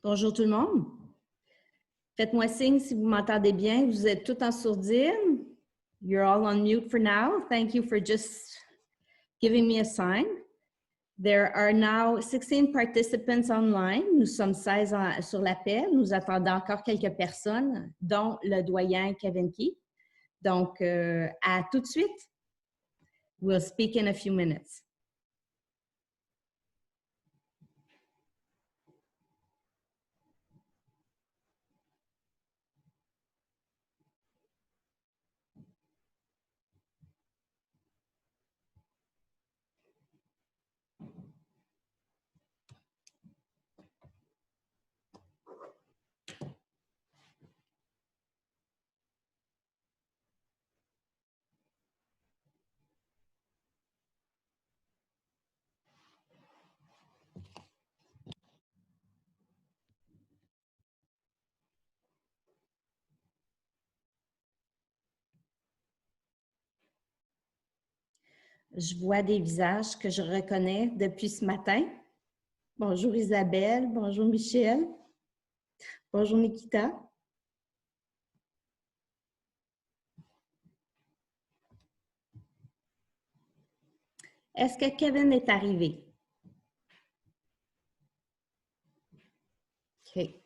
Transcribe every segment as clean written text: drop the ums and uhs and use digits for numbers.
Bonjour tout le monde. Faites-moi signe si vous m'entendez bien. Vous êtes tous en sourdine. You're all on mute for now. Thank you for just giving me a sign. There are now 16 participants online. Nous sommes 16 sur l'appel. Nous attendons encore quelques personnes, dont le doyen Kevin Key. Donc, à tout de suite. We'll speak in a few minutes. Je vois des visages que je reconnais depuis ce matin. Bonjour Isabelle, bonjour Michel, bonjour Nikita. Est-ce que Kevin est arrivé? OK.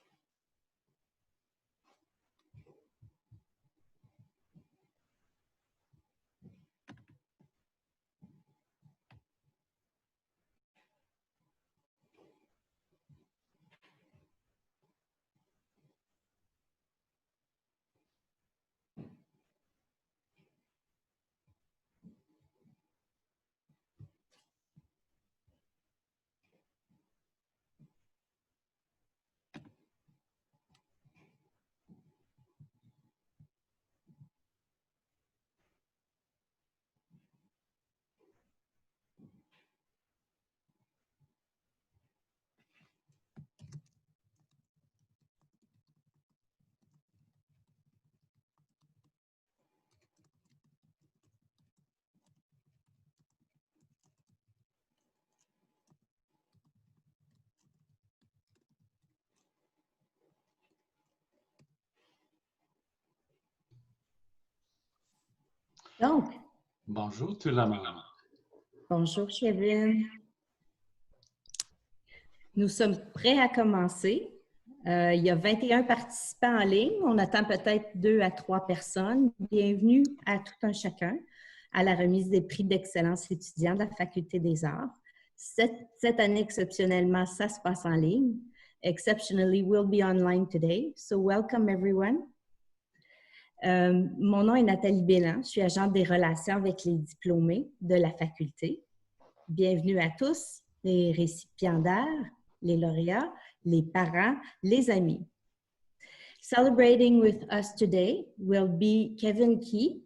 Donc, bonjour tout le monde. Bonjour Kevin. Nous sommes prêts à commencer. Il y a 21 participants en ligne. On attend peut-être 2 à 3 personnes. Bienvenue à tout un chacun à la remise des prix d'excellence étudiants de la Faculté des arts. Cette année, exceptionnellement, ça se passe en ligne. Exceptionally, we'll be online today. So welcome everyone. Mon nom est Nathalie Bélan, je suis agente des relations avec les diplômés de la faculté. Bienvenue à tous, les récipiendaires, les lauréats, les parents, les amis. Celebrating with us today will be Kevin Key,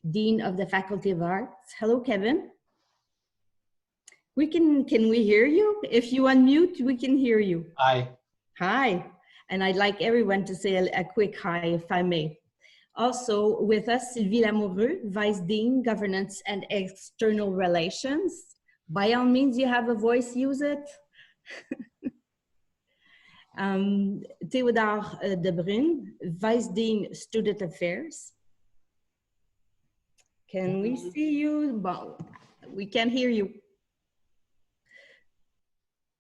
Dean of the Faculty of Arts. Hello, Kevin. Can we hear you? If you unmute, we can hear you. Hi. Hi. And I'd like everyone to say a quick hi, if I may. Also with us, Sylvie Lamoureux, Vice Dean, Governance and External Relations. By all means, you have a voice, use it. Théodore Debrune, Vice Dean, Student Affairs. Can we see you? Well, we can hear you.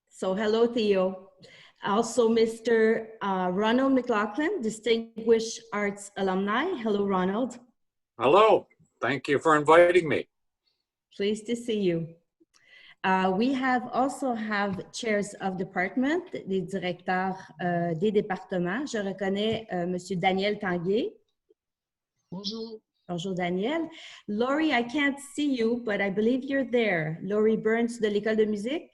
So hello, Theo. Also, Mr. Ronald McLaughlin, Distinguished Arts Alumni. Hello, Ronald. Hello. Thank you for inviting me. Pleased to see you. We also have chairs of department, des directeurs des départements. Je reconnais Monsieur Daniel Tanguay. Bonjour. Bonjour, Daniel. Laurie, I can't see you, but I believe you're there. Laurie Burns de l'École de musique.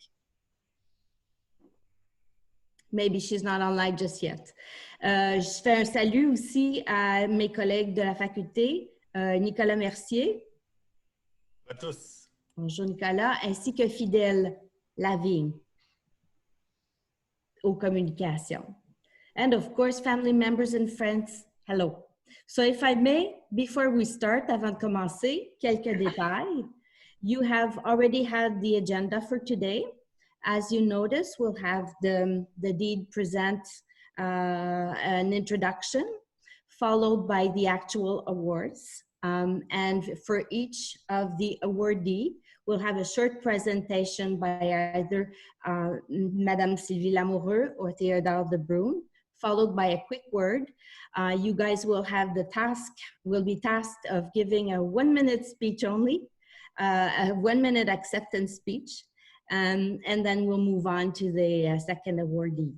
Maybe she's not online just yet. Je fais un salut aussi à mes collègues de la faculté, Nicolas Mercier. À tous. Bonjour Nicolas, ainsi que Fidèle Lavigne aux communications. And of course, family members and friends, hello. So if I may, before we start, avant de commencer, quelques détails. You have already had the agenda for today. As you notice, we'll have the deed present an introduction, followed by the actual awards. And for each of the awardee, we'll have a short presentation by either Madame Sylvie Lamoureux or Théodore de Bruyne, followed by a quick word. You guys will have the task, will be tasked of giving a 1-minute speech only, a 1-minute acceptance speech, and then we'll move on to the second awardee.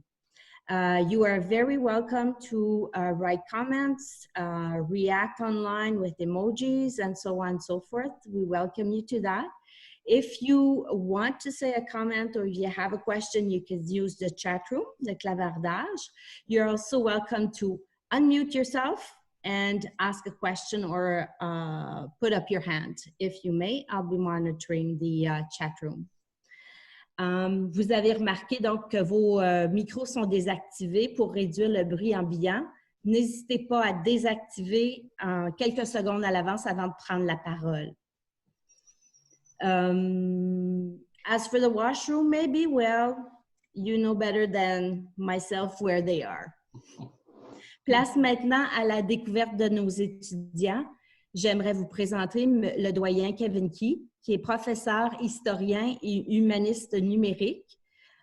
You are very welcome to write comments, react online with emojis, and so on and so forth. We welcome you to that. If you want to say a comment or you have a question, you can use the chat room, the clavardage. You're also welcome to unmute yourself and ask a question or put up your hand. If you may, I'll be monitoring the chat room. Vous avez remarqué donc que vos micros sont désactivés pour réduire le bruit ambiant. N'hésitez pas à désactiver quelques secondes à l'avance avant de prendre la parole. As for the washroom, maybe, well, you know better than myself where they are. Place maintenant à la découverte de nos étudiants. J'aimerais vous présenter le doyen Kevin Key, qui est professeur, historien et humaniste numérique.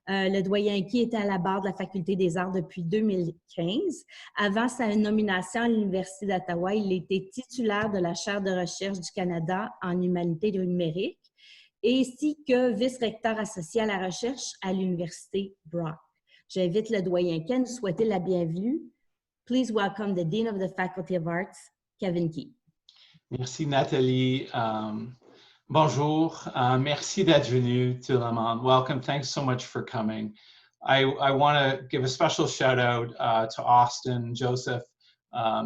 Le doyen Key était à la barre de la Faculté des arts depuis 2015. Avant sa nomination à l'Université d'Ottawa, il était titulaire de la chaire de recherche du Canada en humanités numériques, ainsi que vice-recteur associé à la recherche à l'Université Brock. J'invite le doyen Key à nous souhaiter la bienvenue. Please welcome the Dean of the Faculty of Arts, Kevin Key. Merci Nathalie. Bonjour. Merci d'être venu to Le Monde. Welcome. Thanks so much for coming. I want to give a special shout out to Austin, Joseph,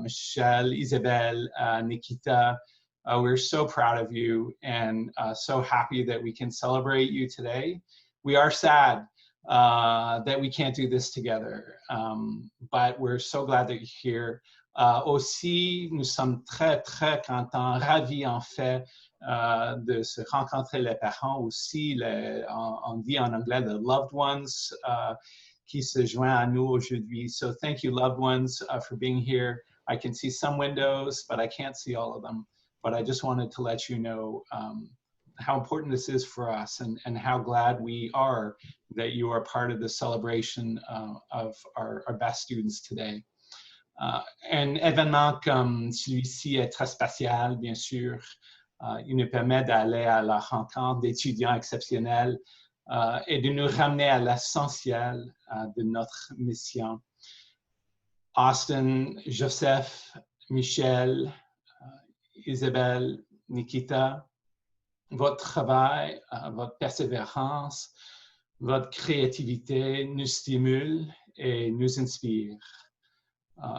Michelle, Isabelle, Nikita. We're so proud of you and so happy that we can celebrate you today. We are sad that we can't do this together, but we're so glad that you're here. Aussi, nous sommes très contents, ravis en fait de se rencontrer les parents aussi, on dit en anglais the loved ones qui se joignent à nous aujourd'hui. So thank you loved ones for being here. I can see some windows, but I can't see all of them. But I just wanted to let you know how important this is for us and how glad we are that you are part of the celebration of our best students today. Un événement comme celui-ci est très spécial, bien sûr. Il nous permet d'aller à la rencontre d'étudiants exceptionnels et de nous ramener à l'essentiel de notre mission. Austin, Joseph, Michel, Isabelle, Nikita, votre travail, votre persévérance, votre créativité nous stimule et nous inspire.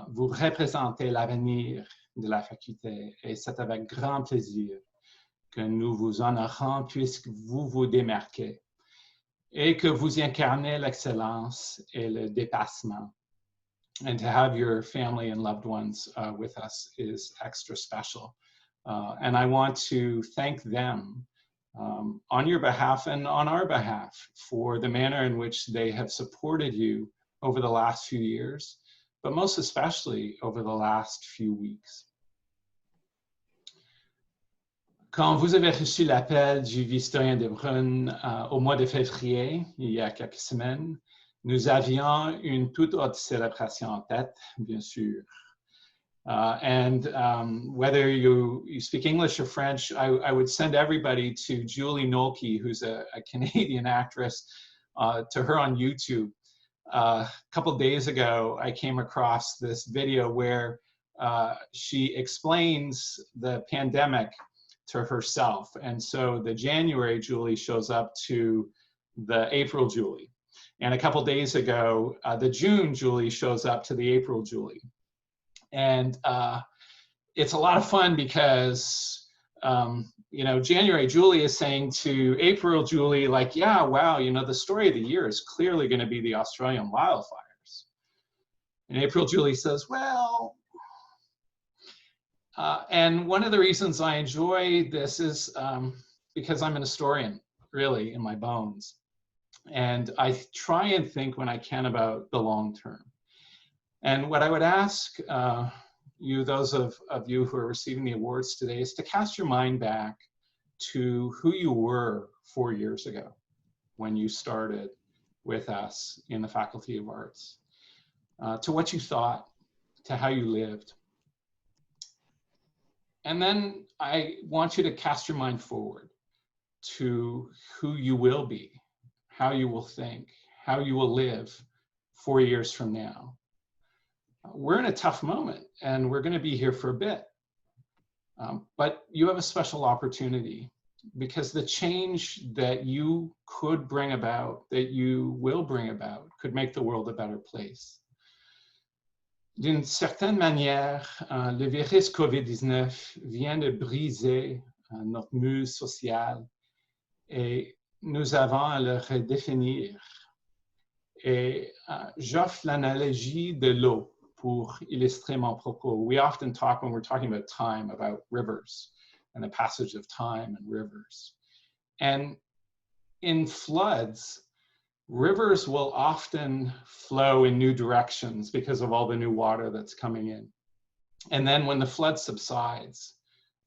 Vous représentez l'avenir de la faculté et c'est avec grand plaisir que nous vous honorons puisque vous vous démarquez et que vous incarnez l'excellence et le dépassement. And to have your family and loved ones with us is extra special. And I want to thank them on your behalf and on our behalf for the manner in which they have supported you over the last few years, but most especially over the last few weeks. Quand vous avez reçu l'appel du vice-doyen de Bruyne au mois de février, il y a quelques semaines, nous avions une toute autre célébration en tête, bien sûr. Whether you speak English or French, I would send everybody to Julie Nolke, who's a Canadian actress, to her on YouTube. A couple days ago, I came across this video where she explains the pandemic to herself. And so the January Julie shows up to the April Julie. And a couple days ago, the June Julie shows up to the April Julie. And it's a lot of fun because, you know, January Julie is saying to April Julie, like, yeah, wow, you know, the story of the year is clearly going to be the Australian wildfires. And April Julie says, well, and one of the reasons I enjoy this is because I'm an historian, really, in my bones. And I try and think when I can about the long term. And what I would ask you, those of you who are receiving the awards today, is to cast your mind back to who you were 4 years ago when you started with us in the Faculty of Arts, to what you thought, to how you lived. And then I want you to cast your mind forward to who you will be, how you will think, how you will live 4 years from now. We're in a tough moment and we're going to be here for a bit. But you have a special opportunity because the change that you could bring about, that you will bring about, could make the world a better place. D'une certaine manière, le virus COVID-19 vient de briser notre muse sociale et nous avons à le redéfinir. Et j'offre l'analogie de l'eau pour illustrer mon propos. We often talk, when we're talking about time, about rivers and the passage of time and rivers. And in floods, rivers will often flow in new directions because of all the new water that's coming in. And then when the flood subsides,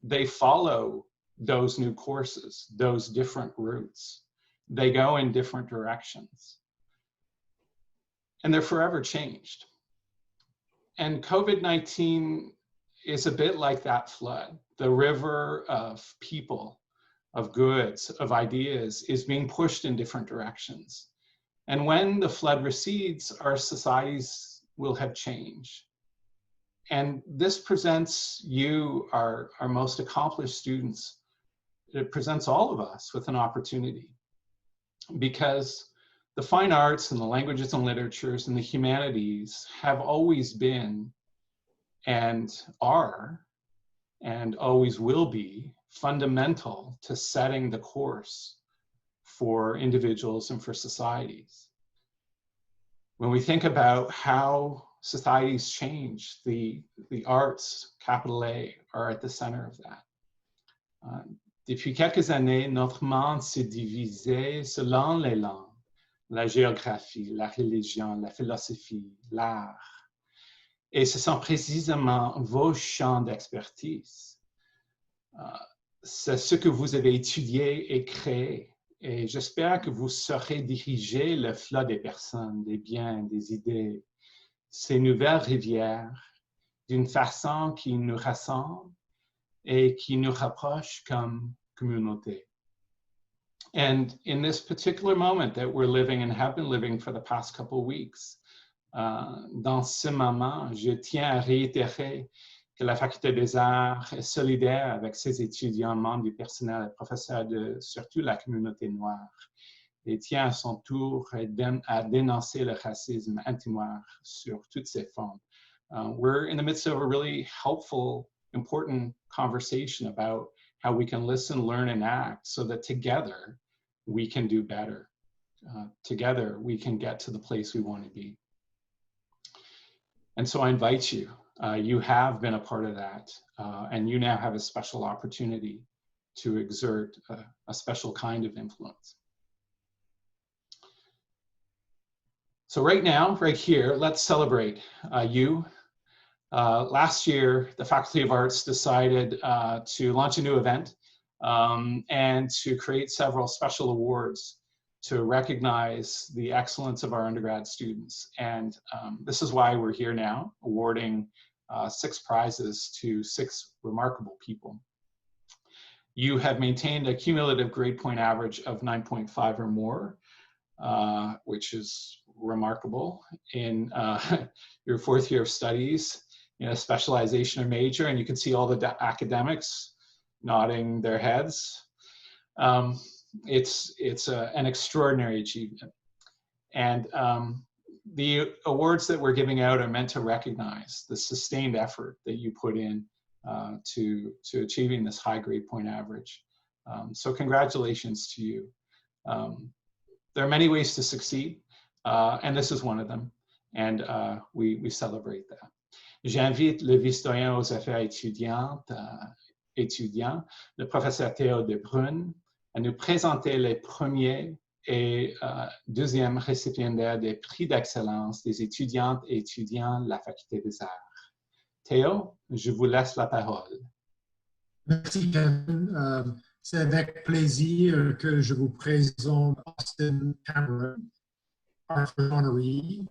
they follow those new courses, those different routes. They go in different directions. And they're forever changed. And COVID-19 is a bit like that flood. The river of people, of goods, of ideas is being pushed in different directions. And when the flood recedes, our societies will have changed. And this presents you, our most accomplished students, it presents all of us with an opportunity. Because the fine arts and the languages and literatures and the humanities have always been and are and always will be fundamental to setting the course for individuals and for societies. When we think about how societies change, the arts, capital A, are at the center of that. Depuis quelques années, notre monde s'est divisé selon les langues, la géographie, la religion, la philosophie, l'art. Et ce sont précisément vos champs d'expertise. C'est ce que vous avez étudié et créé. Et j'espère que vous saurez diriger le flot des personnes, des biens, des idées, ces nouvelles rivières, d'une façon qui nous rassemble et qui nous rapproche comme communauté. And in this particular moment that we're living and have been living for the past couple of weeks, dans ce moment, je tiens à réitérer que la Faculté des Arts est solidaire avec ses étudiants, membres du personnel et professeurs de surtout la communauté noire, et tient à son tour à dénoncer le racisme anti-noir sur toutes ses formes. We're in the midst of a really helpful, important conversation about how we can listen, learn, and act so that together we can do better. Together we can get to the place we want to be. And so I invite you. You have been a part of that, and you now have a special opportunity to exert a special kind of influence. So right now, right here, let's celebrate you. Last year, the Faculty of Arts decided to launch a new event and to create several special awards to recognize the excellence of our undergrad students. And this is why we're here now, awarding 6 prizes to 6 remarkable people. You have maintained a cumulative grade point average of 9.5 or more, which is remarkable in your 4th year of studies in a specialization or major, and you can see all the academics nodding their heads. It's an extraordinary achievement. And the awards that we're giving out are meant to recognize the sustained effort that you put in to achieving this high grade point average. So congratulations to you. There are many ways to succeed, and this is one of them, and we celebrate that. J'invite le vice-doyen aux affaires étudiants, le professeur Théo de Brun, à nous présenter les premiers et deuxième récipiendaire des prix d'excellence des étudiantes et étudiants de la Faculté des Arts. Théo, je vous laisse la parole. Merci, Kevin. C'est avec plaisir que je vous présente Austin Cameron, our honoree,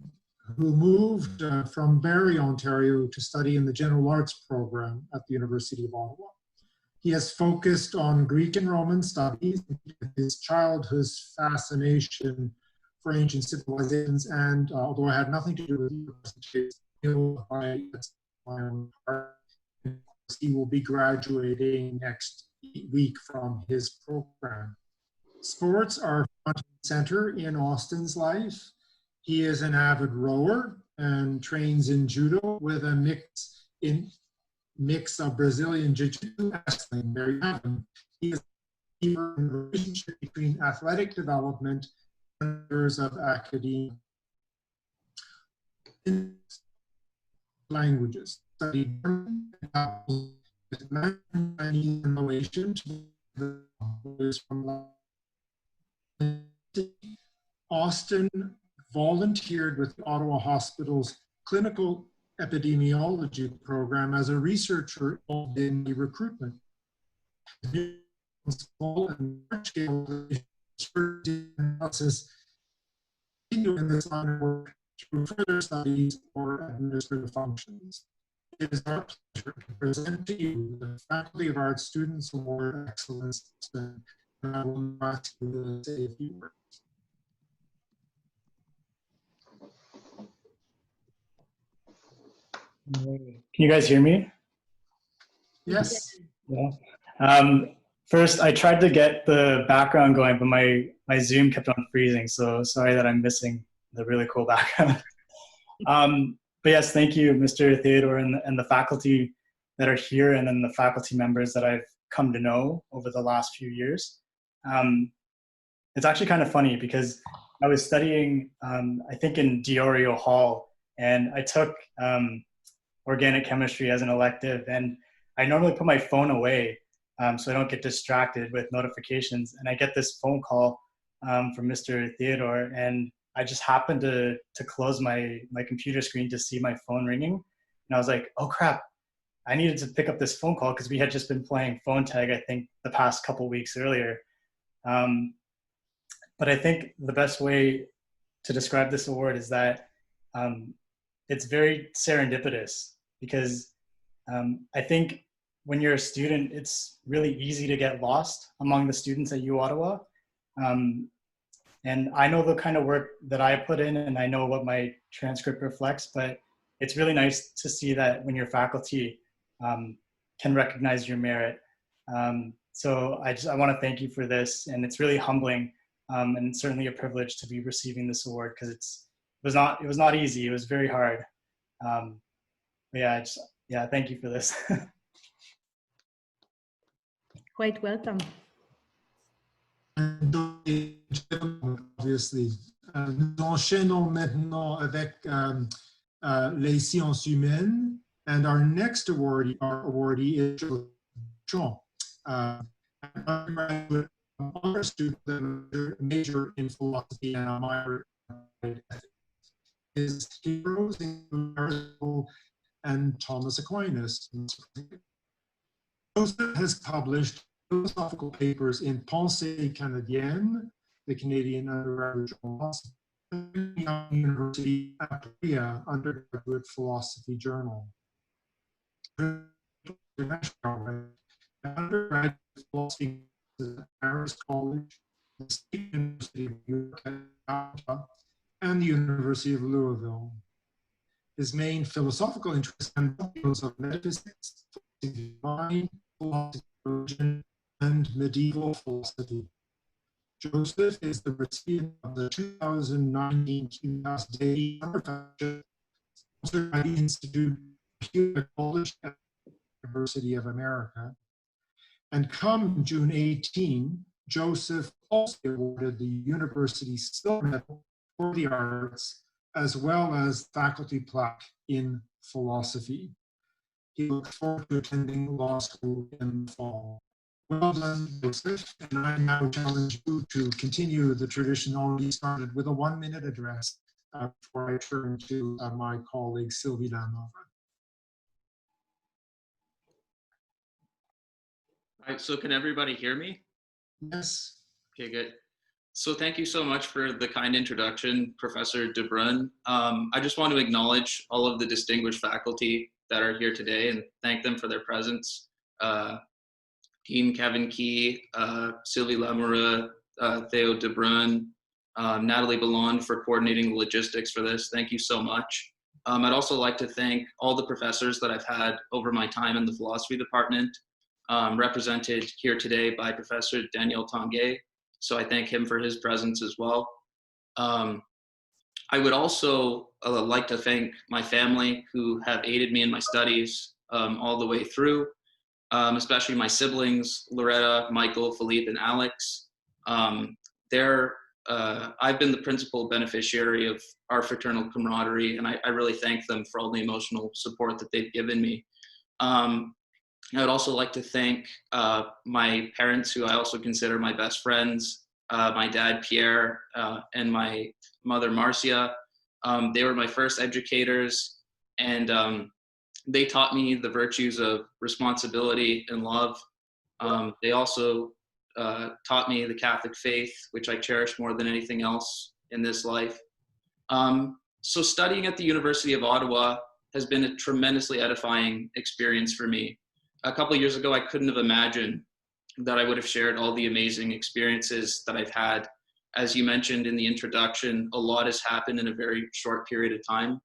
who moved from Barrie, Ontario to study in the General Arts program at the University of Ottawa. He has focused on Greek and Roman studies, his childhood's fascination for ancient civilizations, and although I had nothing to do with university, he will be graduating next week from his program. Sports are front and center in Austin's life. He is an avid rower and trains in judo with a mix of Brazilian jiu-jitsu and wrestling. There you have him. He is a relationship between athletic development and years of academia. Languages. Studied German with Chinese in relation to the from Austin volunteered with the Ottawa Hospital's clinical epidemiology program as a researcher involved in the recruitment. Small and large-scale analysis in this line of work through further studies or administrative functions. It is our pleasure to present to you the Faculty of Arts Students Award Excellence, and I will ask you to say a few words. Can you guys hear me? Yes. Yeah. First, I tried to get the background going, but my Zoom kept on freezing, so sorry that I'm missing the really cool background. But yes, thank you, Mr. Theodore, and the faculty that are here, and then the faculty members that I've come to know over the last few years. It's actually kind of funny because I was studying, I think in Diorio Hall, and I took organic chemistry as an elective, and I normally put my phone away so I don't get distracted with notifications. And I get this phone call from Mr. Theodore, and I just happened to close my computer screen to see my phone ringing. And I was like, oh crap, I needed to pick up this phone call because we had just been playing phone tag, I think, the past couple weeks earlier. But I think the best way to describe this award is that it's very serendipitous, because I think when you're a student, it's really easy to get lost among the students at U Ottawa. And I know the kind of work that I put in, and I know what my transcript reflects, but it's really nice to see that when your faculty can recognize your merit. So I want to thank you for this, and it's really humbling, and it's certainly a privilege to be receiving this award, because it was not easy. It was very hard. But yeah, thank you for this. Quite welcome. Obviously. Nous enchaînons maintenant avec les sciences humaines, and our next awardee is Jean, an undergraduate honor student, major in philosophy and a minor in ethics. His heroes include Aristotle and Thomas Aquinas. Joseph has published philosophical papers in Pensée Canadienne, the Canadian undergraduate journal, and University at Prix, undergraduate philosophy journal. Undergraduate philosophy at Paris College, the State University of New York, and the University of Louisville. His main philosophical interests are fields of metaphysics, philosophy of mind, philosophy of religion, and medieval philosophy. Joseph is the recipient of the 2019 Aquinas Day Fellowship sponsored by the Institute of College at the University of America. And come June 18, Joseph also awarded the University Silver Medal for the Arts, as well as faculty plaque in philosophy. He looks forward to attending law school in the fall. Well done, Joseph. And I now challenge you to continue the tradition already started with a 1-minute address before I turn to my colleague, Sylvie Lanova. All right, so can everybody hear me? Yes. Okay, good. So thank you so much for the kind introduction, Professor De Bruyn. I just want to acknowledge all of the distinguished faculty that are here today and thank them for their presence. Dean Kevin Key, Sylvie Lamoureux, Theo De Bruyn, Natalie Ballon for coordinating the logistics for this. Thank you so much. I'd also like to thank all the professors that I've had over my time in the philosophy department, represented here today by Professor Daniel Tanguay. So I thank him for his presence as well. I would also like to thank my family who have aided me in my studies all the way through, especially my siblings, Loretta, Michael, Philippe, and Alex. I've been the principal beneficiary of our fraternal camaraderie, and I really thank them for all the emotional support that they've given me. I would also like to thank my parents, who I also consider my best friends, my dad, Pierre, and my mother, Marcia. They were my first educators, and they taught me the virtues of responsibility and love. They also taught me the Catholic faith, which I cherish more than anything else in this life. So studying at the University of Ottawa has been a tremendously edifying experience for me. A couple of years ago, I couldn't have imagined that I would have shared all the amazing experiences that I've had. As you mentioned in the introduction, a lot has happened in a very short period of time,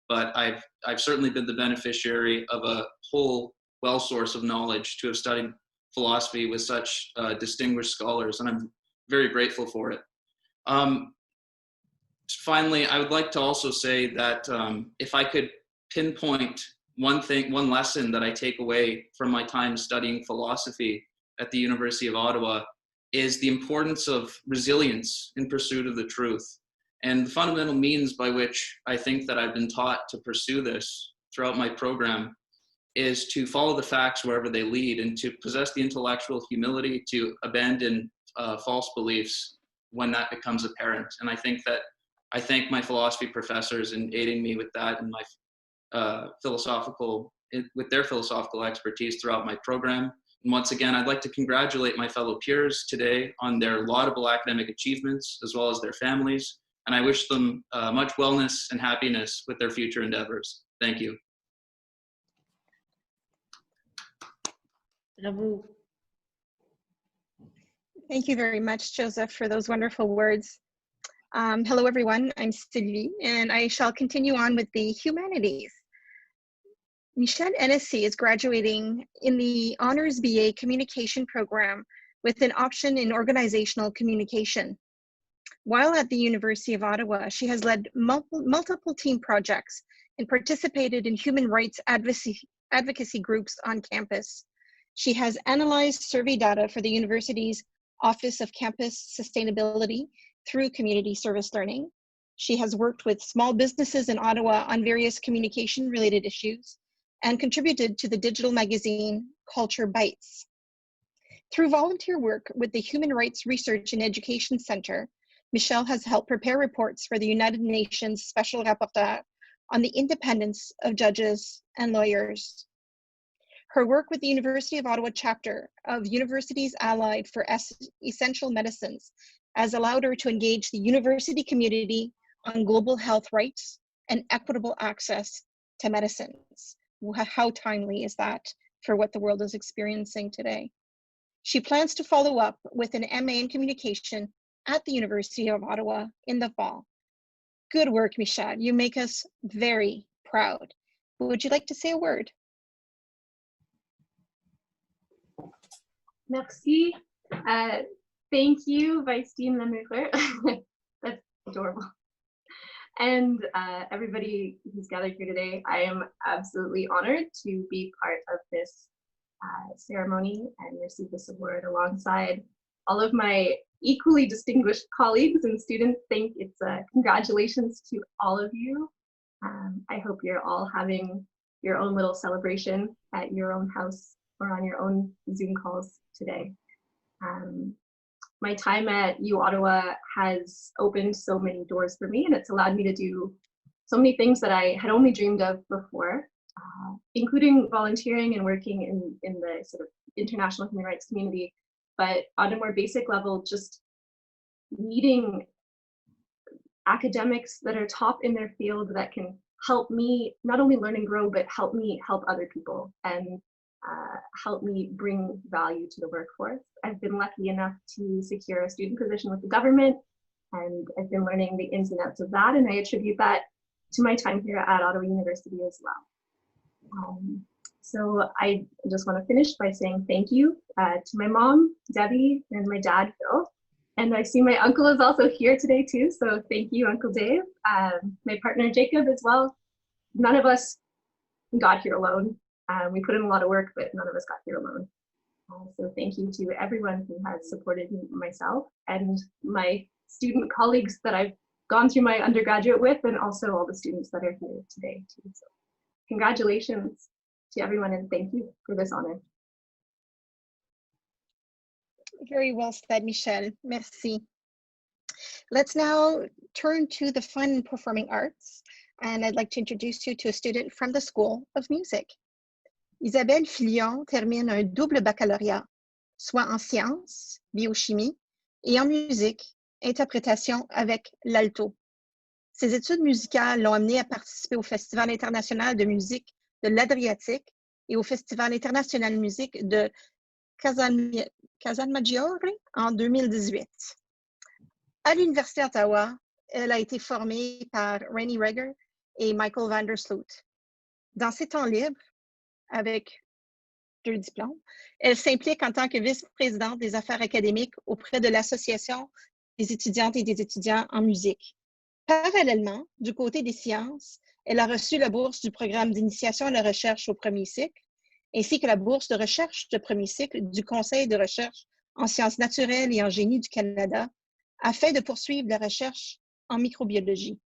but I've certainly been the beneficiary of a whole well source of knowledge to have studied philosophy with such distinguished scholars, and I'm very grateful for it. Finally, I would like to also say that if I could pinpoint one lesson that I take away from my time studying philosophy at the University of Ottawa is the importance of resilience in pursuit of the truth. And the fundamental means by which I think that I've been taught to pursue this throughout my program is to follow the facts wherever they lead and to possess the intellectual humility to abandon false beliefs when that becomes apparent. And I think that I thank my philosophy professors in aiding me with that and my with their philosophical expertise throughout my program. And once again, I'd like to congratulate my fellow peers today on their laudable academic achievements, as well as their families. And I wish them much wellness and happiness with their future endeavors. Thank you. Bravo. Thank you very much, Joseph, for those wonderful words. Hello, everyone. I'm Sylvie, and I shall continue on with the humanities. Michelle Hennessy is graduating in the Honors BA Communication program with an option in organizational communication. While at the University of Ottawa, she has led multiple team projects and participated in human rights advocacy groups on campus. She has analyzed survey data for the university's Office of Campus Sustainability through community service learning. She has worked with small businesses in Ottawa on various communication-related issues and contributed to the digital magazine Culture Bites. Through volunteer work with the Human Rights Research and Education Center, Michelle has helped prepare reports for the United Nations Special Rapporteur on the independence of judges and lawyers. Her work with the University of Ottawa chapter of Universities Allied for Essential Medicines has allowed her to engage the university community on global health rights and equitable access to medicines. How timely is that for what the world is experiencing today? She plans to follow up with an MA in communication at the University of Ottawa in the fall. Good work, Michelle. You make us very proud. Would you like to say a word? Merci. Thank you, Vice Dean Lamoureux. That's adorable. And everybody who's gathered here today, I am absolutely honored to be part of this ceremony and receive this award alongside all of my equally distinguished colleagues and students. Think it's congratulations to all of you. I hope you're all having your own little celebration at your own house or on your own Zoom calls today. My time at U Ottawa has opened so many doors for me, and it's allowed me to do so many things that I had only dreamed of before, including volunteering and working in the sort of international human rights community. But on a more basic level, just meeting academics that are top in their field that can help me not only learn and grow, but help me help other people and help me bring value to the workforce. I've been lucky enough to secure a student position with the government, and I've been learning the ins and outs of that, and I attribute that to my time here at Ottawa University as well. So I just want to finish by saying thank you to my mom, Debbie, and my dad, Phil. And I see my uncle is also here today too, so thank you, Uncle Dave. My partner, Jacob, as well. None of us got here alone. We put in a lot of work, but none of us got here alone. So thank you to everyone who has supported me, myself, and my student colleagues that I've gone through my undergraduate with, and also all the students that are here today too. So congratulations to everyone, and thank you for this honor. Very well said, Michelle. Merci. Let's now turn to the fun and performing arts, and I'd like to introduce you to a student from the School of Music. Isabelle Filion termine un double baccalauréat, soit en sciences, biochimie, et en musique, interprétation avec l'alto. Ses études musicales l'ont amenée à participer au Festival international de musique de l'Adriatique et au Festival international de musique de Casalmaggiore en 2018. À l'Université d'Ottawa, elle a été formée par Rennie Reger et Michael van der Sloot. Dans ses temps libres, avec 2 diplômes, elle s'implique en tant que vice-présidente des affaires académiques auprès de l'Association des étudiantes et des étudiants en musique. Parallèlement, du côté des sciences, elle a reçu la bourse du programme d'initiation à la recherche au premier cycle, ainsi que la bourse de recherche de premier cycle du Conseil de recherche en sciences naturelles et en génie du Canada, afin de poursuivre la recherche en microbiologie.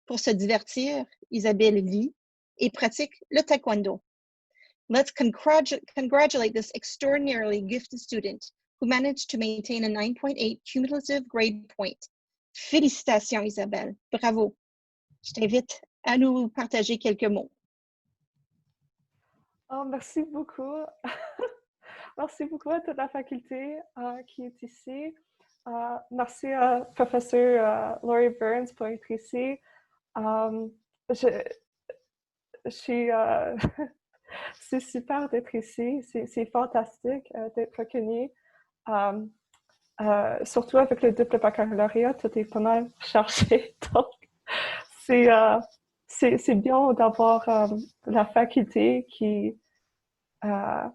Pour se divertir, Isabelle lit et pratique le taekwondo. Let's congratulate this extraordinarily gifted student who managed to maintain a 9.8 cumulative grade point. Félicitations, Isabelle. Bravo. Je t'invite à nous partager quelques mots. Oh, merci beaucoup. Merci beaucoup à toute la faculté qui est ici. Merci à professeur Laurie Burns pour être ici. C'est super d'être ici. C'est fantastique d'être reconnu. Surtout avec le double baccalauréat, tout est pas mal chargé. Donc, c'est bien d'avoir la faculté qui me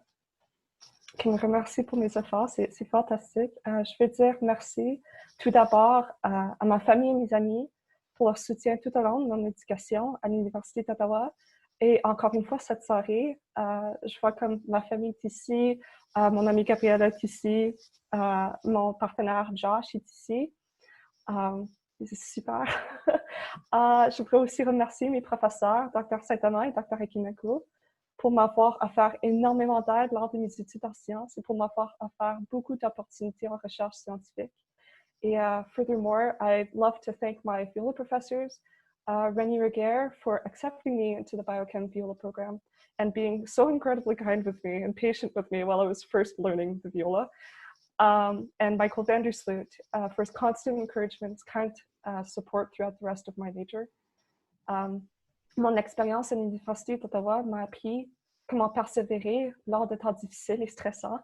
remercie pour mes efforts. C'est fantastique. Je veux dire merci tout d'abord à ma famille et mes amis pour leur soutien tout au long de mon éducation à l'Université d'Ottawa. Et encore une fois, cette soirée, je vois comme ma famille est ici, mon ami Gabriel est ici, mon partenaire Josh est ici. C'est super. Je voudrais aussi remercier mes professeurs, Dr. Saint-Amand et Dr. Aquinas, pour m'avoir offert énormément d'aide lors de mes études en sciences et pour m'avoir offert beaucoup d'opportunités en recherche scientifique. Et furthermore, I'd love to thank my viola professors, Rennie Reger, for accepting me into the Biochem viola program and being so incredibly kind with me and patient with me while I was first learning the viola. And Michael van der Sloot for his constant encouragement, kind support throughout the rest of my major. Mon expérience à l'Université d'Ottawa m'a appris comment persévérer lors de temps difficiles et stressants.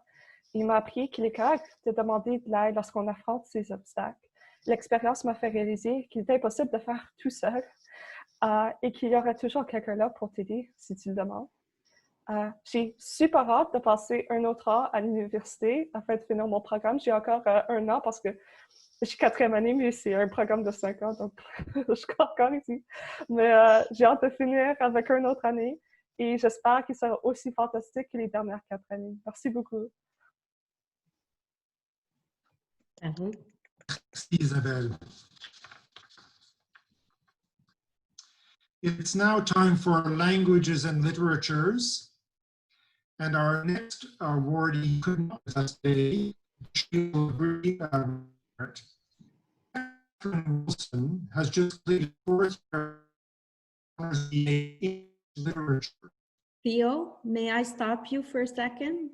Il m'a appris qu'il est correct de demander de l'aide lorsqu'on affronte ces obstacles. L'expérience m'a fait réaliser qu'il est impossible de faire tout seul et qu'il y aura toujours quelqu'un là pour t'aider si tu le demandes. J'ai super hâte de passer un autre an à l'université afin de finir mon programme. J'ai encore un an parce que je suis 4e année, mais c'est un programme de 5 ans, donc je suis encore ici. Mais j'ai hâte de finir avec une autre année et j'espère qu'il sera aussi fantastique que les dernières 4 années. Merci beaucoup. Merci, Isabelle. It's now time for languages and literatures. And our next awardee couldn't be with us today. She will agree. Catherine Wilson has just completed 4th year honors BA in literature. Theo, may I stop you for a second?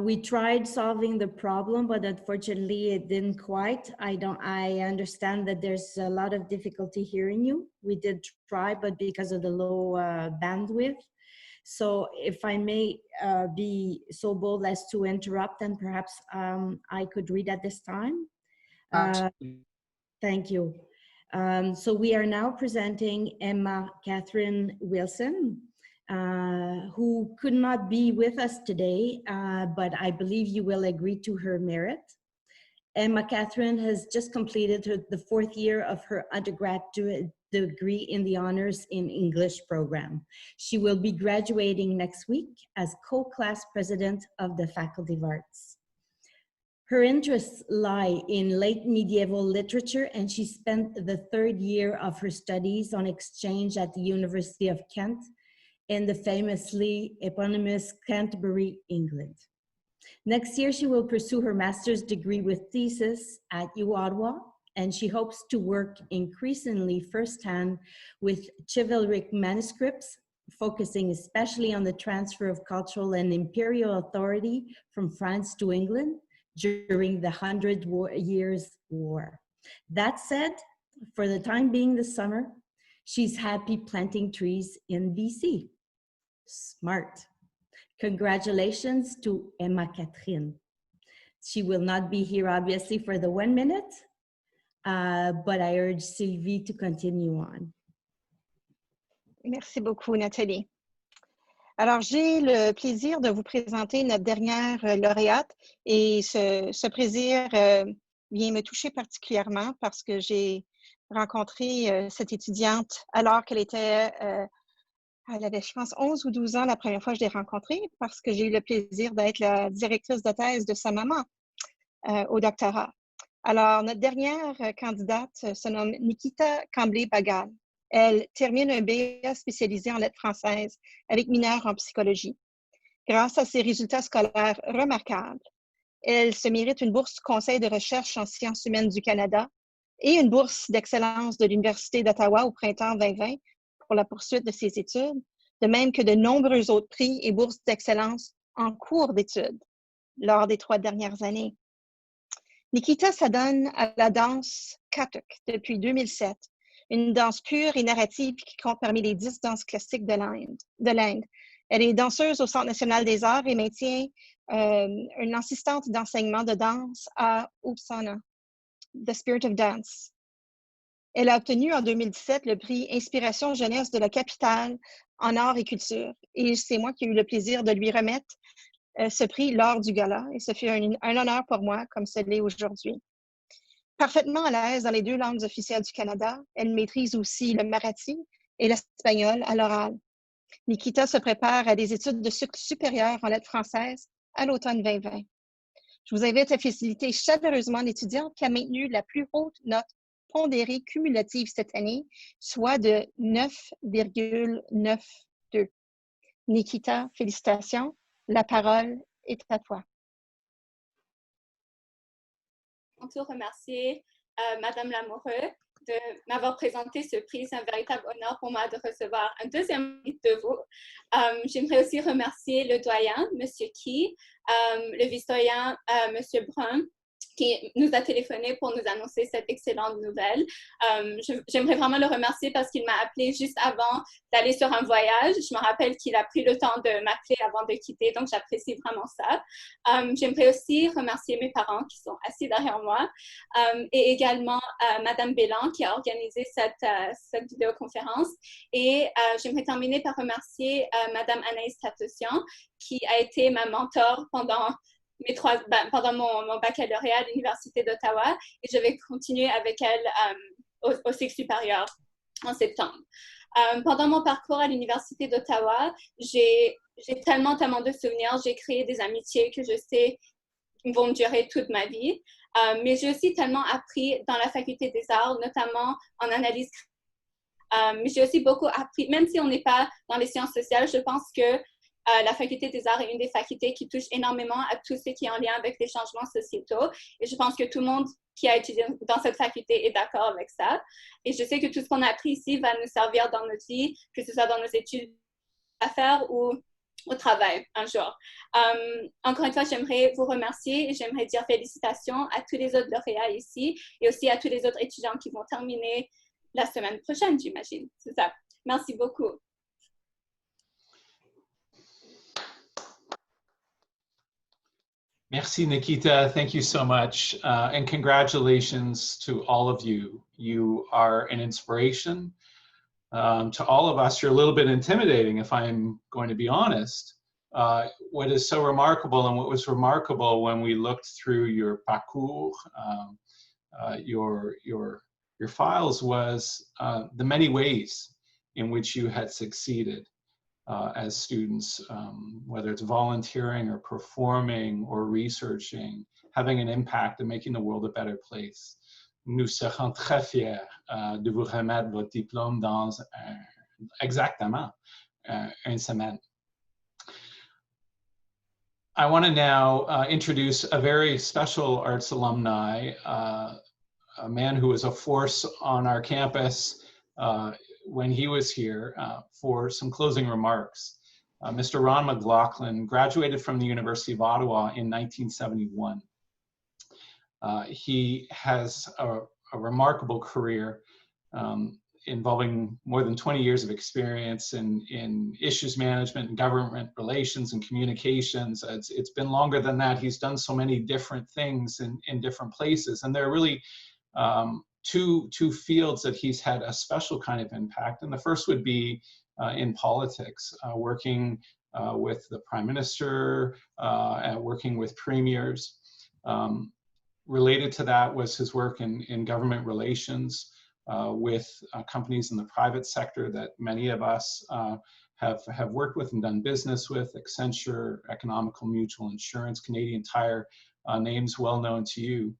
We tried solving the problem, but unfortunately it didn't quite. I understand that there's a lot of difficulty hearing you. We did try, but because of the low bandwidth. So if I may be so bold as to interrupt, and perhaps I could read at this time. Thank you. So we are now presenting Emma Catherine Wilson, who could not be with us today, but I believe you will agree to her merit. Emma Catherine has just completed the 4th year of her undergraduate degree in the Honors in English program. She will be graduating next week as co-class president of the Faculty of Arts. Her interests lie in late medieval literature, and she spent the 3rd year of her studies on exchange at the University of Kent in the famously eponymous Canterbury, England. Next year, she will pursue her master's degree with thesis at U Ottawa, and she hopes to work increasingly firsthand with chivalric manuscripts, focusing especially on the transfer of cultural and imperial authority from France to England during the 100 Years' War. That said, for the time being this summer, she's happy planting trees in BC. Smart. Congratulations to Emma Catherine. She will not be here obviously for the 1 minute, but I urge Sylvie to continue on. Merci beaucoup, Nathalie. Alors, j'ai le plaisir de vous présenter notre dernière lauréate et ce plaisir vient me toucher particulièrement parce que j'ai rencontré cette étudiante alors qu'elle était, elle avait, je pense, 11 ou 12 ans la première fois que je l'ai rencontrée parce que j'ai eu le plaisir d'être la directrice de thèse de sa maman au doctorat. Alors, notre dernière candidate se nomme Nikita Camblé-Bagal. Elle termine un BA spécialisé en lettres françaises avec mineur en psychologie. Grâce à ses résultats scolaires remarquables, elle se mérite une bourse Conseil de recherche en sciences humaines du Canada et une bourse d'excellence de l'Université d'Ottawa au printemps 2020 pour la poursuite de ses études, de même que de nombreux autres prix et bourses d'excellence en cours d'études lors des 3 dernières années. Nikita s'adonne à la danse Kathak depuis 2007, une danse pure et narrative qui compte parmi les 10 danses classiques de l'Inde. Elle est danseuse au Centre national des arts et maintient une assistante d'enseignement de danse à Uppsala, The Spirit of Dance. Elle a obtenu en 2017 le prix Inspiration Jeunesse de la capitale en arts et culture. Et c'est moi qui ai eu le plaisir de lui remettre ce prix lors du gala. Et ce fut un honneur pour moi, comme ce l'est aujourd'hui. Parfaitement à l'aise dans les 2 langues officielles du Canada, elle maîtrise aussi le marathi et l'espagnol à l'oral. Nikita se prépare à des études de cycle supérieur en lettres françaises à l'automne 2020. Je vous invite à féliciter chaleureusement l'étudiante qui a maintenu la plus haute note pondérée cumulative cette année, soit de 9,92. Nikita, félicitations. La parole est à toi. Tout remercier Madame Lamoureux de m'avoir présenté ce prix. C'est un véritable honneur pour moi de recevoir un deuxième prix de vous. J'aimerais aussi remercier le doyen, Monsieur Key, le vice-doyen, Monsieur Brun, qui nous a téléphoné pour nous annoncer cette excellente nouvelle. J'aimerais vraiment le remercier parce qu'il m'a appelé juste avant d'aller sur un voyage. Je me rappelle qu'il a pris le temps de m'appeler avant de quitter, donc j'apprécie vraiment ça. J'aimerais aussi remercier mes parents qui sont assis derrière moi et également Madame Bélan qui a organisé cette vidéoconférence. Et j'aimerais terminer par remercier Madame Anaïs Tatossian qui a été ma mentor pendant mon baccalauréat à l'Université d'Ottawa et je vais continuer avec elle au cycle supérieur en septembre. Pendant mon parcours à l'Université d'Ottawa, j'ai tellement de souvenirs. J'ai créé des amitiés que je sais vont me durer toute ma vie. Mais j'ai aussi tellement appris dans la Faculté des arts, notamment en analyse. Mais j'ai aussi beaucoup appris, même si on n'est pas dans les sciences sociales, je pense que La Faculté des arts est une des facultés qui touche énormément à tout ce qui est en lien avec les changements sociétaux. Et je pense que tout le monde qui a étudié dans cette faculté est d'accord avec ça. Et je sais que tout ce qu'on a appris ici va nous servir dans notre vie, que ce soit dans nos études à faire ou au travail un jour. Encore une fois, j'aimerais vous remercier et j'aimerais dire félicitations à tous les autres lauréats ici et aussi à tous les autres étudiants qui vont terminer la semaine prochaine, j'imagine. C'est ça. Merci beaucoup. Merci, Nikita. Thank you so much. And congratulations to all of you. You are an inspiration to all of us. You're a little bit intimidating, if I'm going to be honest. What is so remarkable, and what was remarkable when we looked through your parcours, your files, was the many ways in which you had succeeded as students, whether it's volunteering or performing or researching, having an impact and making the world a better place. Nous serons très fiers de vous remettre votre diplôme dans exactement une semaine. I want to now introduce a very special arts alumni, a man who was a force on our campus when he was here for some closing remarks. Mr. Ron McLaughlin graduated from the University of Ottawa in 1971. He has a remarkable career involving more than 20 years of experience in issues management and government relations and communications. It's been longer than that. He's done so many different things in different places. And there are really two fields that he's had a special kind of impact. And the first would be in politics, working with the Prime Minister, and working with premiers. Related to that was his work in government relations with companies in the private sector that many of us have worked with and done business with: Accenture, Economical Mutual Insurance, Canadian Tire, names well known to you.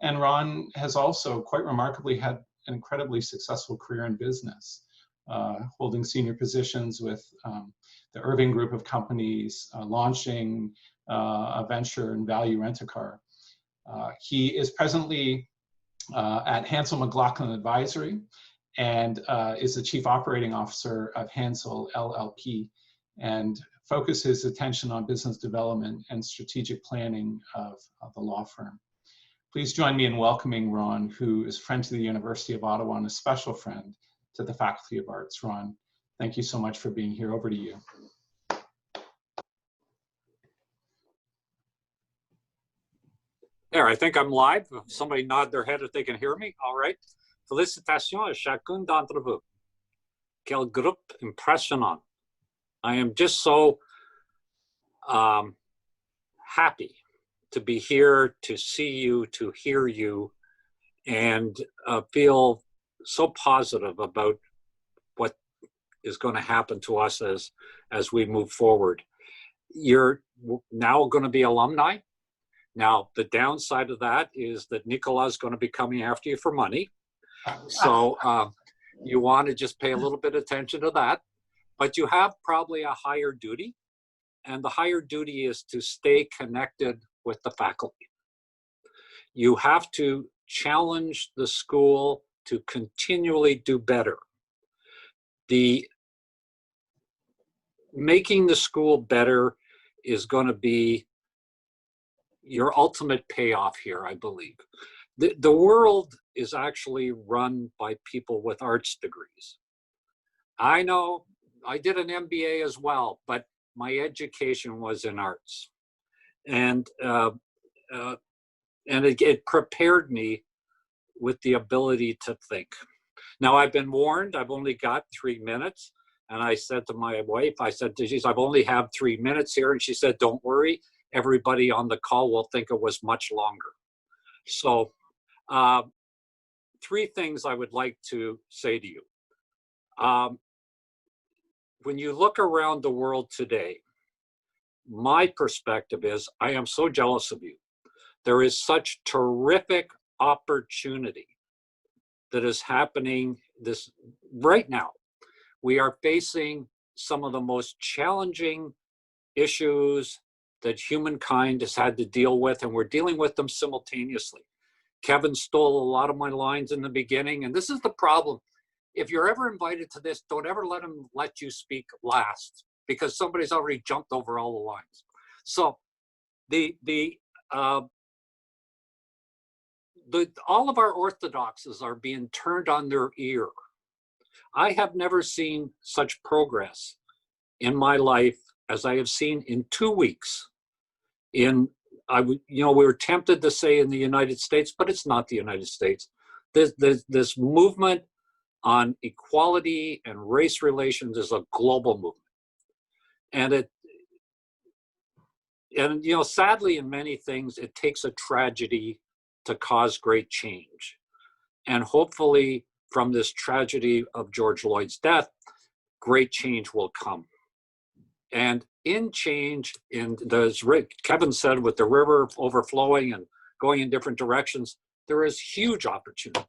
And Ron has also, quite remarkably, had an incredibly successful career in business, holding senior positions with the Irving Group of companies, launching a venture in value rent-a-car. He is presently at Hansel McLaughlin Advisory and is the Chief Operating Officer of Hansel LLP, and focuses his attention on business development and strategic planning of the law firm. Please join me in welcoming Ron, who is a friend to the University of Ottawa and a special friend to the Faculty of Arts. Ron, thank you so much for being here. Over to you. There, I think I'm live. Somebody nod their head if they can hear me. All right. Félicitations à chacun d'entre vous. Quel groupe impressionnant. I am just so happy to be here, to see you, to hear you, and feel so positive about what is going to happen to us as we move forward. You're now going to be alumni. Now, the downside of that is that Nicolas is going to be coming after you for money. So you want to just pay a little bit of attention to that. But you have probably a higher duty. And the higher duty is to stay connected with the faculty. You have to challenge the school to continually do better. Making the school better is going to be your ultimate payoff here, I believe. The world is actually run by people with arts degrees. I know I did an MBA as well, but my education was in arts. And it prepared me with the ability to think. Now, I've been warned, I've only got 3 minutes. And I said to my wife, I said, geez, I've only have 3 minutes here. And she said, don't worry, everybody on the call will think it was much longer. So 3 things I would like to say to you. When you look around the world today, my perspective is I am so jealous of you. There is such terrific opportunity that is happening this right now. We are facing some of the most challenging issues that humankind has had to deal with, and we're dealing with them simultaneously. Kevin stole a lot of my lines in the beginning, and this is the problem. If you're ever invited to this, don't ever let him let you speak last, because somebody's already jumped over all the lines. So all of our orthodoxies are being turned on their ear. I have never seen such progress in my life as I have seen in 2 weeks. We were tempted to say in the United States, but it's not the United States. This movement on equality and race relations is a global movement. And sadly, in many things, it takes a tragedy to cause great change. And hopefully, from this tragedy of George Floyd's death, great change will come. And in change, as Kevin said, with the river overflowing and going in different directions, there is huge opportunity.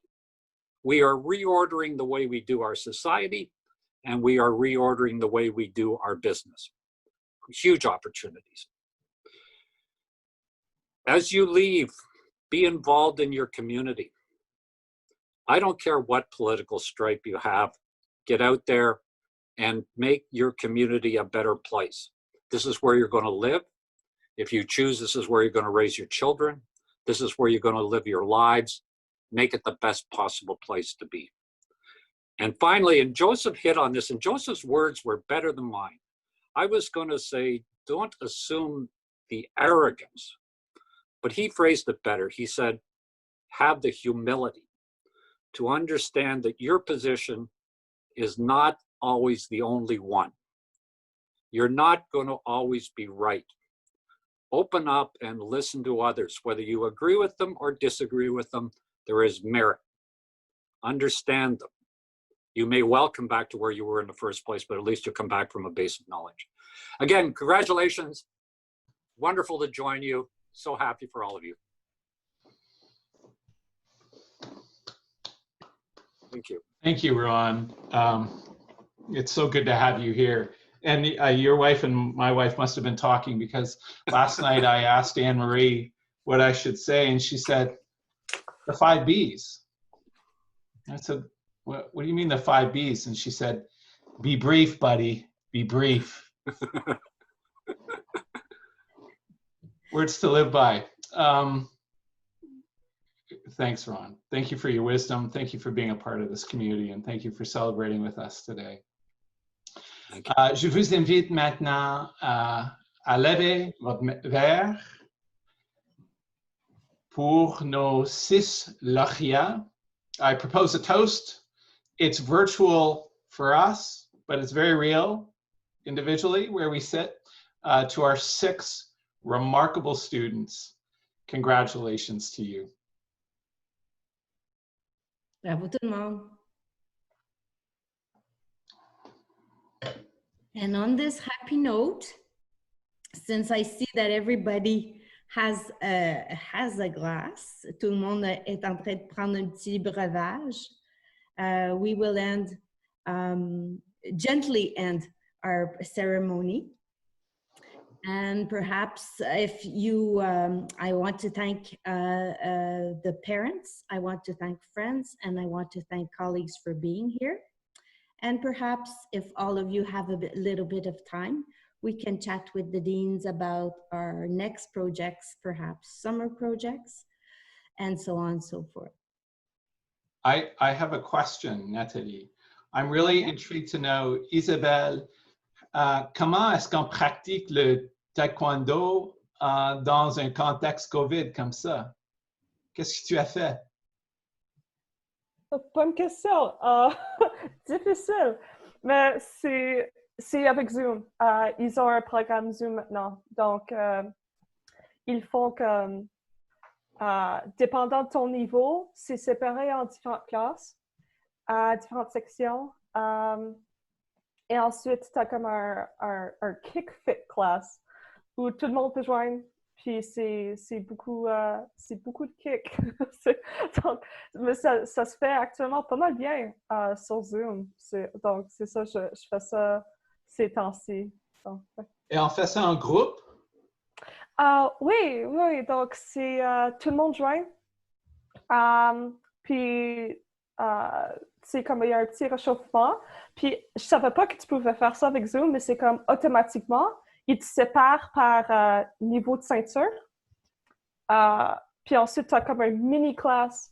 We are reordering the way we do our society, and we are reordering the way we do our business. Huge opportunities. As you leave, be involved in your community. I don't care what political stripe you have, get out there and make your community a better place. This is where you're going to live. If you choose, this is where you're going to raise your children. This is where you're going to live your lives. Make it the best possible place to be. And finally, and Joseph hit on this, and Joseph's words were better than mine. I was going to say, don't assume the arrogance, but he phrased it better. He said, have the humility to understand that your position is not always the only one. You're not going to always be right. Open up and listen to others. Whether you agree with them or disagree with them, there is merit. Understand them. You may well come back to where you were in the first place, but at least you'll come back from a base of knowledge. Again, congratulations. Wonderful to join you. So happy for all of you. Thank you. Thank you, Ron. It's so good to have you here. And your wife and my wife must have been talking, because last night I asked Anne-Marie what I should say, and she said, the 5 Bs. I said, what do you mean the 5 Bs? And she said, be brief, buddy, be brief. Words to live by. Thanks, Ron. Thank you for your wisdom. Thank you for being a part of this community, and thank you for celebrating with us today. Je vous invite maintenant à lever votre verre pour nos 6 lauréats. I propose a toast. It's virtual for us, but it's very real individually where we sit, to our 6 remarkable students. Congratulations to you. Bravo tout le monde. And on this happy note, since I see that everybody has a glass, tout le monde est en train de prendre un petit breuvage, we will gently end our ceremony. And perhaps if you, I want to thank the parents, I want to thank friends, and I want to thank colleagues for being here. And perhaps if all of you have a little bit of time, we can chat with the deans about our next projects, perhaps summer projects, and so on and so forth. I have a question, Nathalie. I'm really intrigued to know, Isabelle, comment est-ce qu'on pratique le taekwondo dans un contexte COVID comme ça? Qu'est-ce que tu as fait? Bonne question. Difficile, mais c'est avec Zoom. Ils ont un programme Zoom maintenant. Donc, ils font que, dépendant de ton niveau, c'est séparé en différentes classes, différentes sections. Et ensuite, tu as comme un kick fit class où tout le monde peut joindre. Puis c'est beaucoup de kick. Donc, mais ça se fait actuellement pas mal bien sur Zoom. Donc c'est ça, je fais ça ces temps-ci. Donc, ouais. Et on fait ça en groupe? Oui, oui, donc c'est tout le monde joint. Puis, c'est comme il y a un petit réchauffement. Puis, je savais pas que tu pouvais faire ça avec Zoom, mais c'est comme automatiquement, il te sépare par niveau de ceinture. Puis ensuite, tu as comme un mini-classe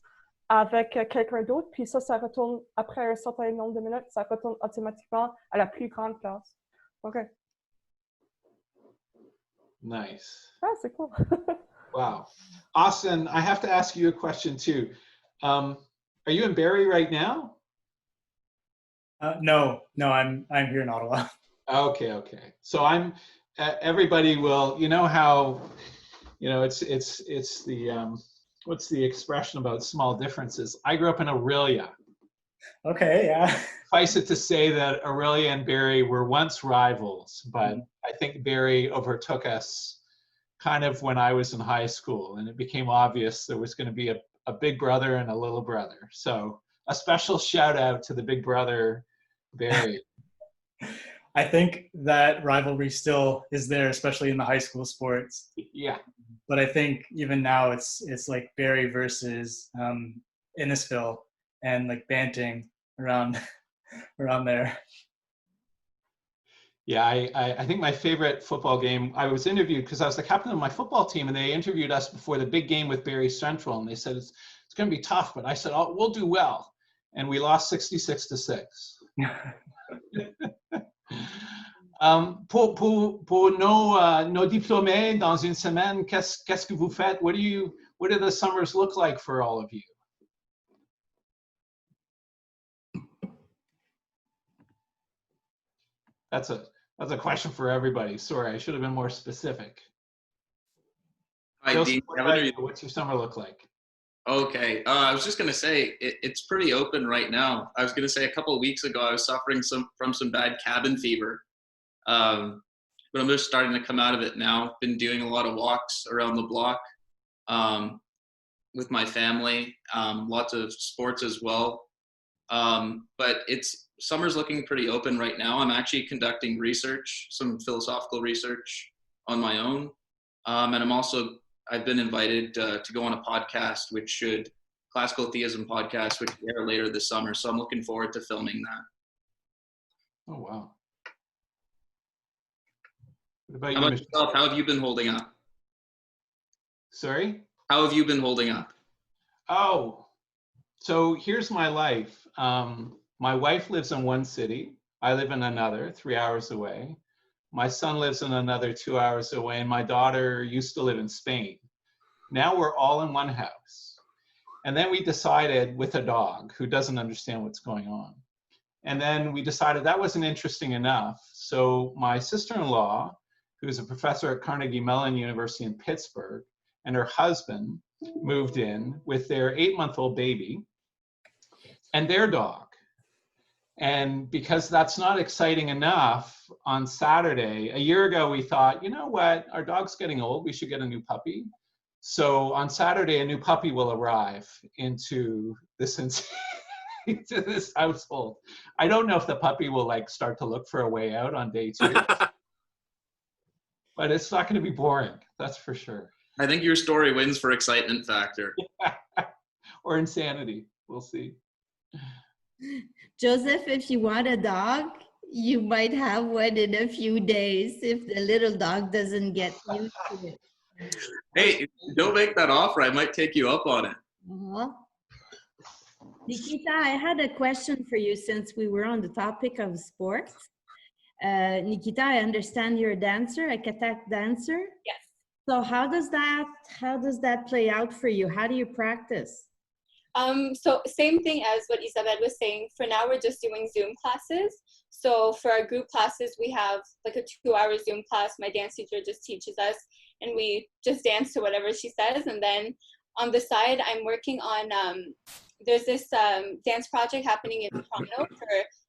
avec quelqu'un d'autre. Puis ça retourne, après un certain nombre de minutes, ça retourne automatiquement à la plus grande classe. OK. Nice. Ah, c'est cool. Wow. Austin, I have to ask you a question too. Are you in Barrie right now? No, I'm here in Ottawa. Okay. So everybody will, you know how, it's the, what's the expression about small differences? I grew up in Aurelia. Okay, yeah. Suffice it to say that Aurelia and Barrie were once rivals, but I think Barrie overtook us kind of when I was in high school, and it became obvious there was going to be a big brother and a little brother. So a special shout out to the big brother, Barrie. I think that rivalry still is there, especially in the high school sports. Yeah. But I think even now it's like Barrie versus Innisfil and like Banting around there. Yeah, I think my favorite football game, I was interviewed because I was the captain of my football team, and they interviewed us before the big game with Barrie Central, and they said it's going to be tough, but I said, oh, we'll do well. And we lost 66-6. Pour nos diplômés dans une semaine, qu'est-ce que vous faites? What do the summers look like for all of you? That's a question for everybody. Sorry, I should have been more specific. Hi, Joseph, Dean. what's your summer look like? Okay, I was just going to say, it's pretty open right now. I was going to say a couple of weeks ago, I was suffering from some bad cabin fever. But I'm just starting to come out of it now. Been doing a lot of walks around the block with my family, lots of sports as well. But summer's looking pretty open right now. I'm actually conducting research, some philosophical research on my own. And I've been invited to go on a podcast, classical theism podcast, which will air later this summer. So I'm looking forward to filming that. Oh, wow. What about How you, about yourself? How have you been holding up? Sorry? How have you been holding up? Oh, so here's my life. My wife lives in one city. I live in another, 3 hours away. My son lives in another 2 hours away, and my daughter used to live in Spain. Now we're all in one house. And then we decided with a dog who doesn't understand what's going on. And then we decided that wasn't interesting enough. So my sister-in-law, who's a professor at Carnegie Mellon University in Pittsburgh, and her husband moved in with their 8-month-old baby and their dog. And because that's not exciting enough, on Saturday, a year ago, we thought, you know what, our dog's getting old, we should get a new puppy. So on Saturday, a new puppy will arrive into this into this household. I don't know if the puppy will start to look for a way out on day 2, but it's not going to be boring, that's for sure. I think your story wins for excitement factor. Or insanity, we'll see. Joseph, if you want a dog, you might have one in a few days if the little dog doesn't get used to it. Hey, don't make that offer. I might take you up on it. Nikita, I had a question for you since we were on the topic of sports. Nikita, I understand you're a dancer, a Katak dancer. Yes. So how does that play out for you? How do you practice? So same thing as what Isabel was saying. For now, we're just doing Zoom classes. So for our group classes, we have like a 2-hour Zoom class. My dance teacher just teaches us, and we just dance to whatever she says. And then on the side, I'm working on, there's this dance project happening in Toronto for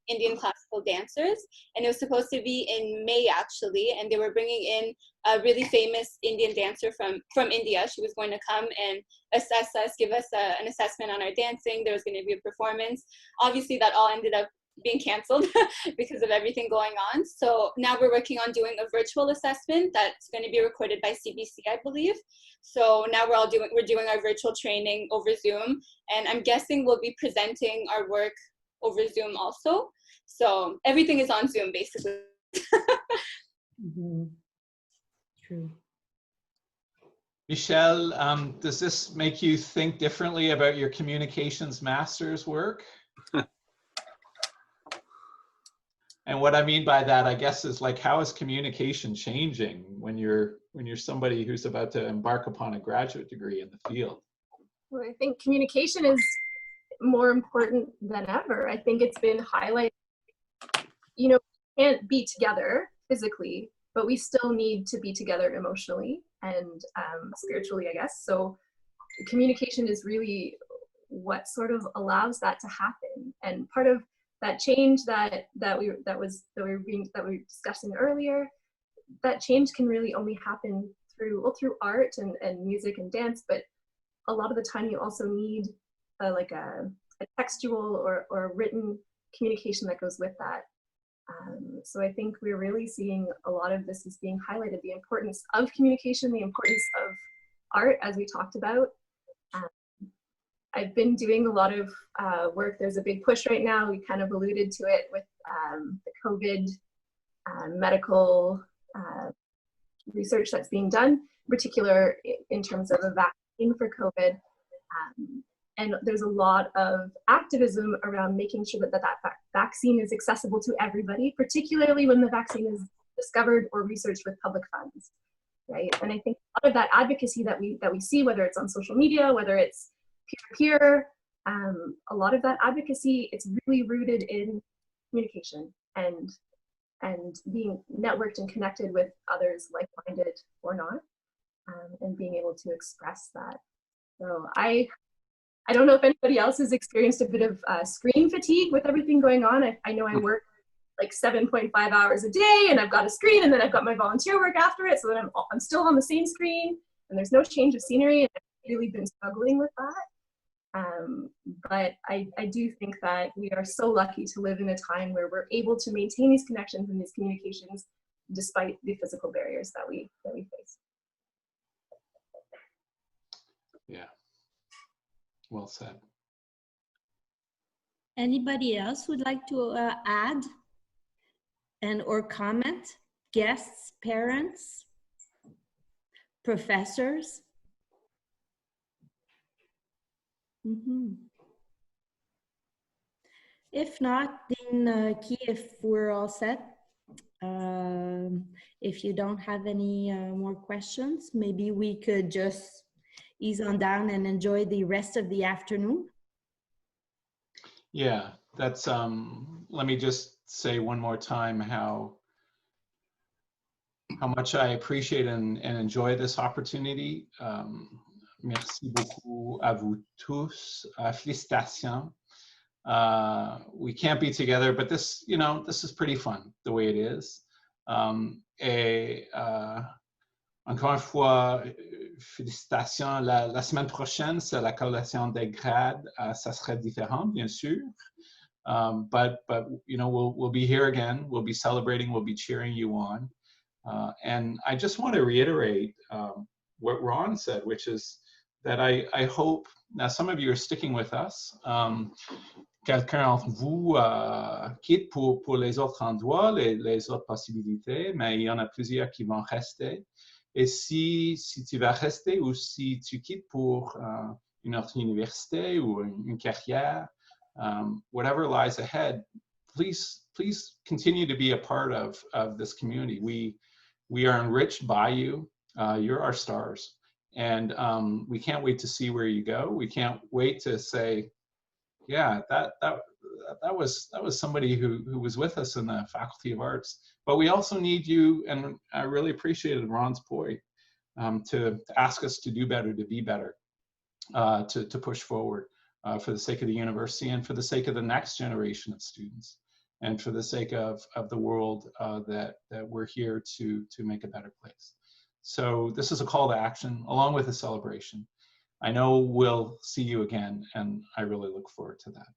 Indian classical dancers, and it was supposed to be in May actually, and they were bringing in a really famous Indian dancer from India. She was going to come and assess us, give us an assessment on our dancing. There was going to be a performance. Obviously that all ended up being canceled because of everything going on. So now we're working on doing a virtual assessment that's going to be recorded by CBC, I believe. So now we're doing our virtual training over Zoom, and I'm guessing we'll be presenting our work over Zoom also. So everything is on Zoom basically. Mm-hmm. True. Michelle, does this make you think differently about your communications master's work? And what I mean by that, I guess, is like, how is communication changing when you're somebody who's about to embark upon a graduate degree in the field? Well, I think communication is more important than ever. I think it's been highlighted. You know, we can't be together physically, but we still need to be together emotionally and spiritually, I guess. So communication is really what sort of allows that to happen. And part of that change that we were discussing earlier, that change can really only happen through art and music and dance, but a lot of the time you also need a textual or written communication that goes with that. So I think we're really seeing a lot of this is being highlighted, the importance of communication, the importance of art, as we talked about. I've been doing a lot of work. There's a big push right now. We kind of alluded to it with the COVID medical research that's being done, in particular in terms of a vaccine for COVID. And there's a lot of activism around making sure that vaccine is accessible to everybody, particularly when the vaccine is discovered or researched with public funds, right? And I think a lot of that advocacy that we see, whether it's on social media, whether it's peer-to-peer, a lot of that advocacy, it's really rooted in communication and being networked and connected with others like-minded or not, and being able to express that. So I don't know if anybody else has experienced a bit of screen fatigue with everything going on. I know I work like 7.5 hours a day, and I've got a screen, and then I've got my volunteer work after it, so then I'm still on the same screen, and there's no change of scenery, and I've really been struggling with that. But I do think that we are so lucky to live in a time where we're able to maintain these connections and these communications despite the physical barriers that we face. Yeah. Well said. Anybody else would like to add or comment? Guests, parents, professors? Mm-hmm. If not, then if we're all set, if you don't have any more questions, maybe we could just ease on down and enjoy the rest of the afternoon. Yeah, that's, let me just say one more time how much I appreciate and enjoy this opportunity. Merci beaucoup à vous tous. Félicitations. We can't be together, but this, you know, this is pretty fun the way it is. Encore une fois, félicitations. La semaine prochaine, c'est la collation des grades. Ça serait différent, bien sûr. But you know, we'll be here again. We'll be celebrating. We'll be cheering you on. And I just want to reiterate what Ron said, which is that I hope, now some of you are sticking with us. Quelqu'un d'entre vous quitte pour les autres endroits, les autres possibilités, mais il y en a plusieurs qui vont rester. Et si tu vas rester ou si tu quittes pour une autre université ou une carrière, whatever lies ahead, please continue to be a part of this community. We are enriched by you. You're our stars. And we can't wait to see where you go. We can't wait to say, yeah, that was somebody who was with us in the Faculty of Arts. But we also need you, and I really appreciated Ron's point, to ask us to do better, to be better, to push forward for the sake of the university and for the sake of the next generation of students, and for the sake of the world that we're here to make a better place. So this is a call to action along with a celebration. I know we'll see you again, and I really look forward to that.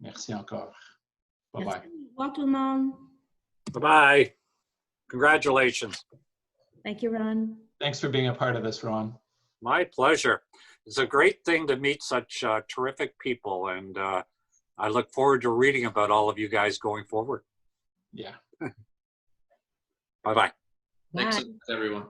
Merci encore. Bye-bye. Merci. Au revoir tout le monde. Bye-bye. Congratulations. Thank you, Ron. Thanks for being a part of this, Ron. My pleasure. It's a great thing to meet such terrific people, and I look forward to reading about all of you guys going forward. Yeah. Bye-bye. Thanks, Bye. everyone.